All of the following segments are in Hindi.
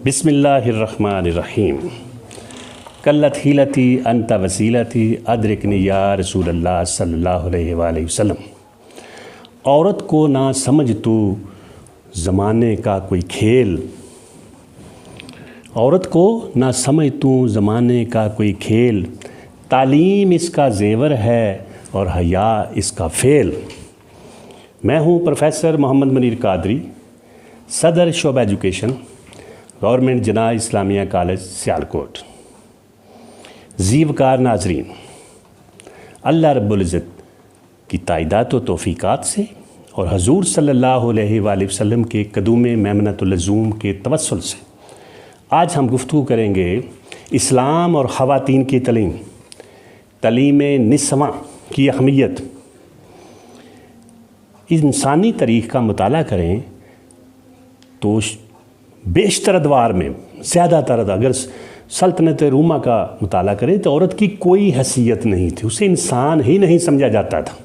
बिस्मिल्लाहिर्रहमानिर्रहीम। कल्लत हीलती अंत वसीलती अदरिकनी या रसूलल्लाह सल्लल्लाहु अलैहि वसल्लम। औरत को ना समझ तू ज़माने का कोई खेल, औरत को ना समझ तू ज़माने का कोई खेल, तालीम इसका ज़ेवर है और हया इसका फ़ेल। मैं हूँ प्रोफेसर मोहम्मद मनीर कादरी, सदर शोबा एजुकेशन, गवर्नमेंट जना इस्लामिया कॉलेज सियालकोट। ज़ीवकार नाजरीन, अल्लाह रब्बुल इज़्ज़त की ताइदात व तौफ़ीक़ात से और हजूर सल्लल्लाहु अलैहि वसल्लम के कदूम मेमनतुल लज़ूम के तवस्सुल से आज हम गुफ्तगू करेंगे इस्लाम और ख़वातीन की तलीम निस्वा की अहमियत। इंसानी तारीख़ का मुताला करें तो बेशतर अदवार में ज़्यादातर अगर सल्तनत रूमा का मुताला करें तो औरत की कोई हैसियत नहीं थी, उसे इंसान ही नहीं समझा जाता था।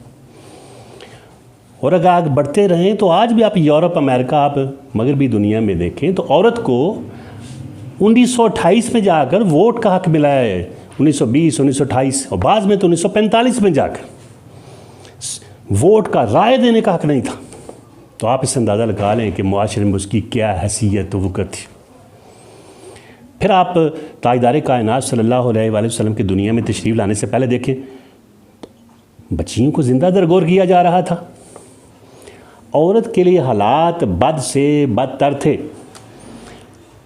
और अगर आगे बढ़ते रहें तो आज भी आप यूरोप, अमेरिका, आप मगरबी दुनिया में देखें तो औरत को 1928 में जाकर वोट का हक मिला है, 1920, 1928 और बाद में तो 1945 में जाकर वोट का राय देने का हक नहीं था। तो आप इस अंदाज़ा लगा लें कि मुआशरे में उसकी क्या हैसियत वक़्त थी। फिर आप ताजदार कायनात सल्लल्लाहु अलैहि वसल्लम की दुनिया में तशरीफ़ लाने से पहले देखें, बच्चियों को ज़िंदा दरगोर किया जा रहा था। औरत के लिए हालात बद से बदतर थे।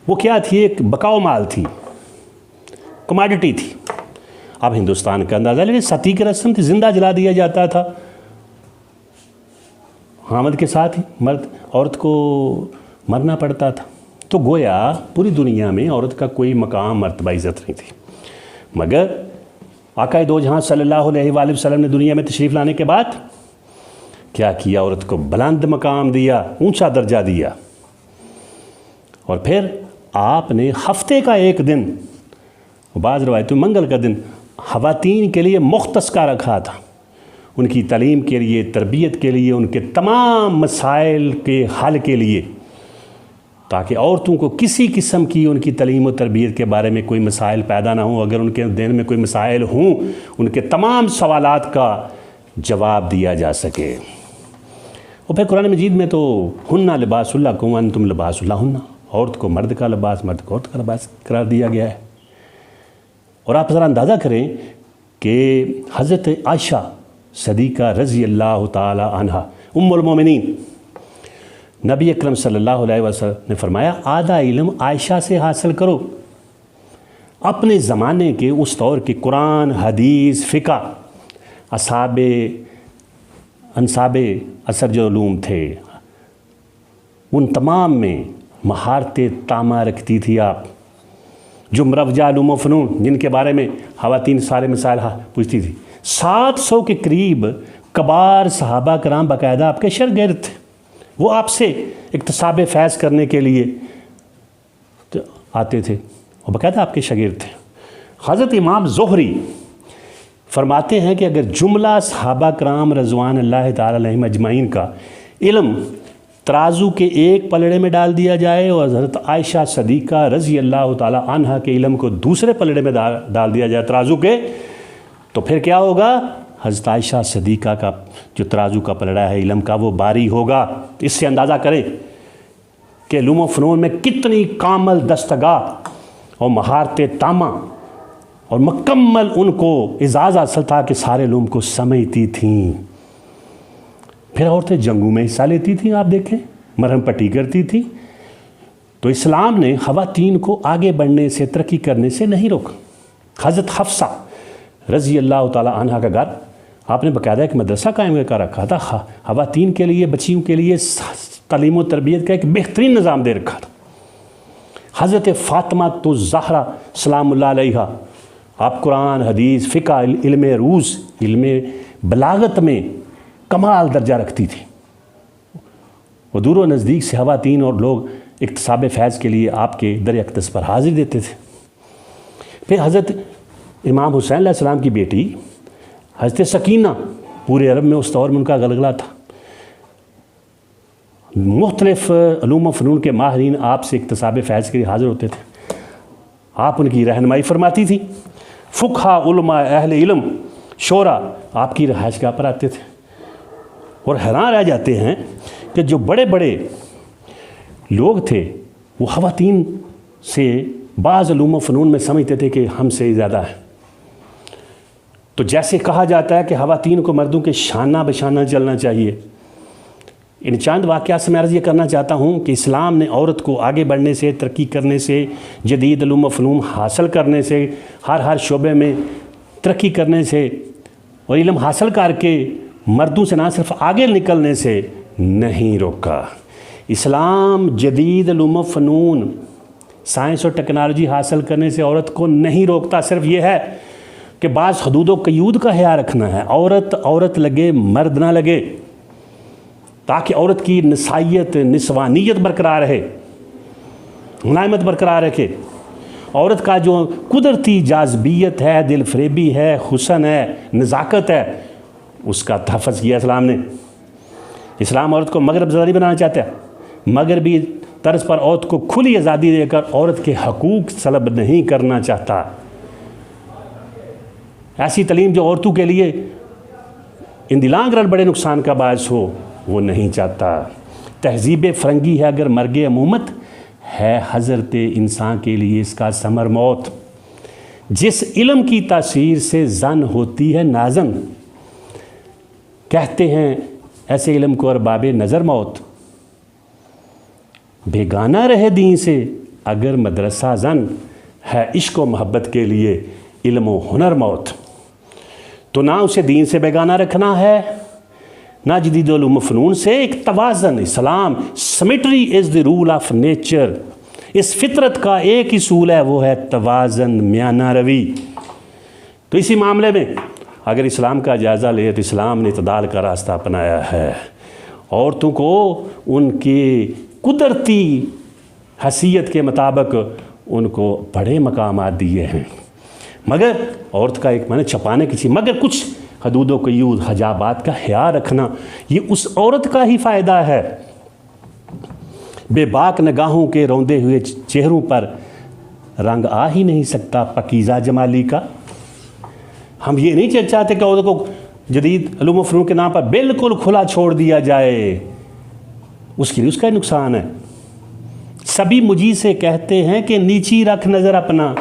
वो क्या थी? एक बकाओ माल थी, कमोडिटी थी। अब हिंदुस्तान का अंदाज़ा लेकिन सती की रस्म थी, ज़िंदा जला दिया जाता था। हामद के साथ ही औरत को मरना पड़ता था। तो गोया पूरी दुनिया में औरत का कोई मकाम, मर्तबा, इज़्ज़त नहीं थी। मगर आका दो जहां सल्लल्लाहु अलैहि वसल्लम ने दुनिया में तशरीफ़ लाने के बाद क्या किया? औरत को बुलंद मकाम दिया, ऊंचा दर्जा दिया। और फिर आपने हफ्ते का एक दिन, बाज़ रवायतों में मंगल का दिन, ख़वातीन के लिए मुख्तस का रखा था, उनकी तालीम के लिए, तरबियत के लिए, उनके तमाम मसाइल के हल के लिए, ताकि औरतों को किसी किस्म की उनकी तालीम और तरबियत के बारे में कोई मसाइल पैदा ना हो। अगर उनके दिन में कोई मसाइल हों, उनके तमाम सवालात का जवाब दिया जा सके। और फिर कुरान मजीद में तो हुन्ना लिबासुल्लकुम व अंतुम लिबासुल्लहुन्ना, औरत को मर्द का लिबास, मर्द को औरत का लिबास करार दिया गया है। और आप ज़रा अंदाज़ा करें कि हज़रत आयशा सदीक़ा रज़ी अल्लाह ताला अन्हा उम्मुल मोमिनीन, नबी अकरम सल्लल्लाहु अलैहि वसल्लम ने फरमाया, आधा इल्म आयशा से हासिल करो। अपने ज़माने के उस दौर के कुरान, हदीस, फ़िक़ा, अनसाबे असर जो उलूम थे, उन तमाम में महारतें तामा रखती थी आप। जो मरवजा उलूम व फ़नून, जिनके बारे में ख़वातीन सारे मसाइल पूछती थी, 700 के करीब कबार सहाबा कराम बाकायदा आपके शागिर्द थे। वो आपसे इक्तसाब फैज़ करने के लिए तो आते थे और बाकायदा आपके शागिर्द थे। हज़रत इमाम ज़ुहरी फरमाते हैं कि अगर जुमला सहाबा कराम रज़वान अल्लाह ताला अलैहिम अजमाइन का इल्म तराजू के एक पलड़े में डाल दिया जाए और हज़रत आयशा सदीक़ा रज़ी अल्लाह ताला अन्हा के इल्म को दूसरे पलड़े में डाल दिया जाए तराजू के, तो फिर क्या होगा? हज़रत आयशा सदीक़ा का जो तराजू का पलड़ा है इल्म का, वो बारी होगा। तो इससे अंदाज़ा करें कि इल्म व फ़नून में कितनी कामल दस्तगाह और महारत तामा और मुकम्मल उनको इजाज़ हासिल था कि सारे इल्म को समझती थीं। फिर औरतें जंगों में हिस्सा लेती थीं, आप देखें, मरहम पट्टी करती थीं। तो इस्लाम ने ख़वातीन को आगे बढ़ने से, तरक्की करने से नहीं रोका। हज़रत हफ्सा रज़ी अल्लाह ताला अन्हा का घर आपने बाकायदा एक मदरसा कायम कर रखा था। ख़वातीन के लिए, बच्चियों के लिए तालीम व तरबियत का एक बेहतरीन निज़ाम दे रखा था। हज़रत फ़ातिमा तो ज़हरा सलामुल्लाह अलैहा, आप कुरान, हदीस, फ़िक़ा, इल्म रूज़, इल्म बलागत में कमाल दर्जा रखती थी। वो दूर व नज़दीक से ख़वातीन और लोग इक्तसाब फैज़ के लिए आपके दर अक़दस पर हाज़िर देते थे। फिर हज़रत इमाम हुसैन अलैहिस्सलाम की बेटी हज़रत सकीना, पूरे अरब में उस दौर में उनका गलगला था। मुख्तलिफ़ उलूम व फ़नून के माहिरीन आपसे इक्तसाब फ़ैज़ के लिए हाज़िर होते थे, आप उनकी रहनुमाई फरमाती थी। फ़ुक़हा, उलमा, अहले इल्म, शोरा आपकी रहाइशगाह पर आते थे और हैरान रह जाते हैं कि जो बड़े बड़े लोग थे वो ख़वातीन से बाज़ उलूम व फ़नून में समझते थे कि हमसे ज़्यादा है। तो जैसे कहा जाता है कि ख़वातीन को मर्दों के शाना बशाना चलना चाहिए, इन चंद वाक़यात से मैं अर्ज़ ये करना चाहता हूँ कि इस्लाम ने औरत को आगे बढ़ने से, तरक्की करने से, जदीद उलूम व फ़नून हासिल करने से, हर शोबे में तरक्की करने से और इल्म हासिल करके मर्दों से ना सिर्फ आगे निकलने से नहीं रोका। इस्लाम जदीद उलूम व फ़नून, साइंस और टेक्नोलॉजी हासिल करने से औरत को नहीं रोकता। सिर्फ ये है कि बाज़ हदूद व क़यूद का ख्याल रखना है। औरत लगे, मर्द ना लगे, ताकि औरत की नसाइयत, निस्वानियत बरकरार रहे, मुलायमत बरकरार रखे। औरत का जो कुदरती जाज़बियत है, दिल फरेबी है, हुस्न है, नज़ाकत है, उसका तहफ़्फ़ुज़ किया इस्लाम ने। इस्लाम औरत को मगरब ज़ारी बनाना चाहता है। मगरबी तर्ज पर औरत को खुली आज़ादी देकर औरत के हकूक़ सलब नहीं करना चाहता। ऐसी तलीम जो औरतों के लिए इन लॉन्ग रन बड़े नुकसान का बायस हो, वो नहीं चाहता। तहज़ीब फ़रंगी है अगर मर्गे अमूमत, है हज़रत इंसान के लिए इसका समर मौत। जिस इल्म की तासीर से जन होती है नाज़न, कहते हैं ऐसे इल्म को अरबाब नज़र मौत। बेगाना रहे दीन से अगर मदरसा जन, है इश्क व मोहब्बत के लिए इल्म व हुनर मौत। तो ना उसे दीन से बेगाना रखना है, ना जदीद उलूम व फ़नून से। एक तवाज़न, Islam symmetry is the rule of nature. इस फितरत का एक ही सूल है, वो है तवाज़न, म्याना रवी। तो इसी मामले में अगर इस्लाम का जायज़ा ले तो इस्लाम ने इत्दाल का रास्ता अपनाया है। औरतों को उनकी कुदरती हैसियत के मुताबिक उनको बड़े मकामात दिए हैं, मगर औरत का एक माने छपाने की चीज़, मगर कुछ हदूद व क़यूद, हजाबात का ख्याल रखना, ये उस औरत का ही फ़ायदा है। बेबाक निगाहों के रौंदे हुए चेहरों पर रंग आ ही नहीं सकता पकीज़ा जमाली का। हम ये नहीं चाहते कि औरत को जदीद उलूम व फ़नून के नाम पर बिल्कुल खुला छोड़ दिया जाए, उसके लिए उसका नुकसान है। सभी मुझी से कहते हैं कि नीची रख नज़र अपना,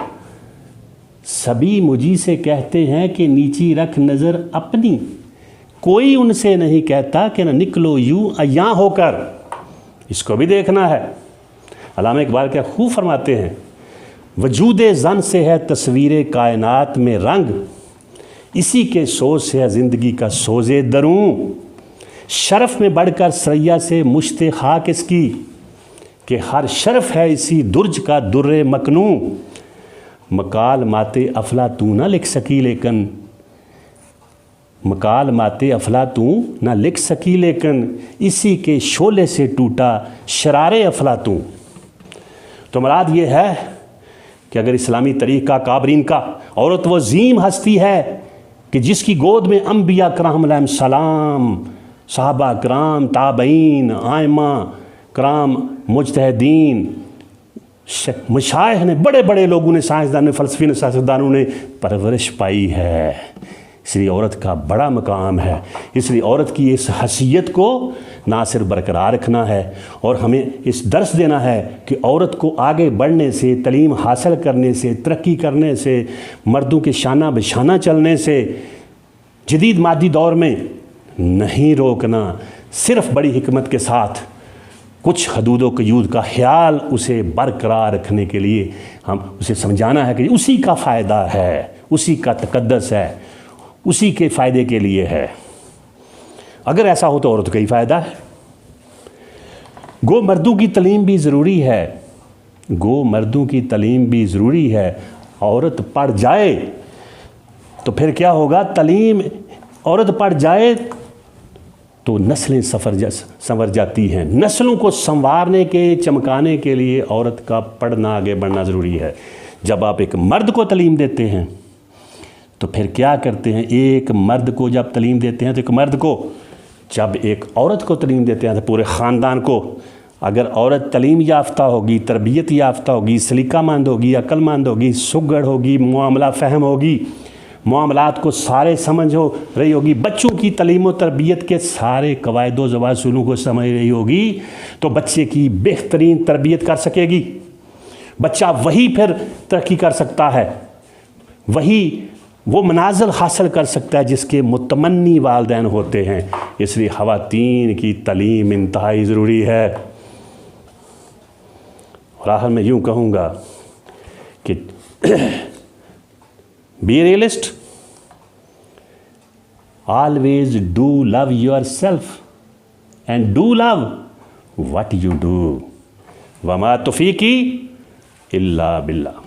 सभी मुझी से कहते हैं कि नीची रख नज़र अपनी, कोई उनसे नहीं कहता कि न निकलो यूं अयां होकर। इसको भी देखना है। अल्लामा इकबाल क्या खूब फरमाते हैं, वजूद ज़न से है तस्वीर कायनात में रंग, इसी के सोज से है ज़िंदगी का सोज़े दरूं। शरफ़ में बढ़कर सरैया से मुश्ते खाक इसकी, कि हर शरफ़ है इसी दुर्ज का दुर्रे मकनू। मकाल माते अफलातूं ना लिख सकी लेकिन, मकाल माते अफलातूं ना लिख सकी लेकिन, इसी के शोले से टूटा शरारे अफलातूं। तो मुराद ये है कि अगर इस्लामी तरीक़ा काबरीन का, औरत वो ज़ीम हस्ती है कि जिसकी गोद में अम्बिया कराम अलैहिस्सलाम, सहाबा कराम, ताबईन, आइमा कराम, मुज्तहिदीन, मशाइख ने, बड़े बड़े लोगों ने, साइंसदान ने, फ़लसफ़ी ने, सियासतदानों ने परवरिश पाई है। इसलिए औरत का बड़ा मकाम है। इसलिए औरत की इस हैसियत को ना सिर्फ बरकरार रखना है और हमें इस दर्स देना है कि औरत को आगे बढ़ने से, तलीम हासिल करने से, तरक्की करने से, मर्दों के शाना बशाना चलने से, जदीद मादी दौर में नहीं रोकना। सिर्फ़ बड़ी हिकमत के साथ कुछ हदूद व क़यूद का ख्याल उसे बरकरार रखने के लिए हम उसे समझाना है कि उसी का फ़ायदा है, उसी का तक़द्दस है, उसी के फ़ायदे के लिए है। अगर ऐसा हो तो औरत का ही फ़ायदा है। गो मर्दों की तलीम भी ज़रूरी है, गो मर्दों की तलीम भी ज़रूरी है। औरत पढ़ जाए तो फिर क्या होगा, तलीम औरत पढ़ जाए तो नस्लें संवर जाती हैं। नस्लों को संवारने के, चमकाने के लिए औरत का पढ़ना, आगे बढ़ना ज़रूरी है। जब आप एक मर्द को तलीम देते हैं तो फिर क्या करते हैं, एक मर्द को जब तलीम देते हैं तो एक मर्द को जब एक औरत को तालीम देते हैं तो पूरे ख़ानदान को, अगर औरत तालीम याफ्ता होगी, तरबियत याफ्ता होगी, सलीकामंद होगी, अक्लमंद होगी, सुगढ़ होगी, मामला फ़हम होगी, मामलात को सारे समझ हो रही होगी, बच्चों की तालीम व तरबियत के सारे कवायद व ज़वासूलों को समझ रही होगी, तो बच्चे की बेहतरीन तरबियत कर सकेगी। बच्चा वही फिर तरक्की कर सकता है, वही वो मनाज़िल हासिल कर सकता है जिसके मुतमन्नी वालिदैन होते हैं। इसलिए ख़वातीन की तालीम इंतहाई ज़रूरी है। और आखिर में यूँ कहूँगा कि be realist, always do love your self and do love what you do. वमा तौफीकी इल्ला बिल्लाह।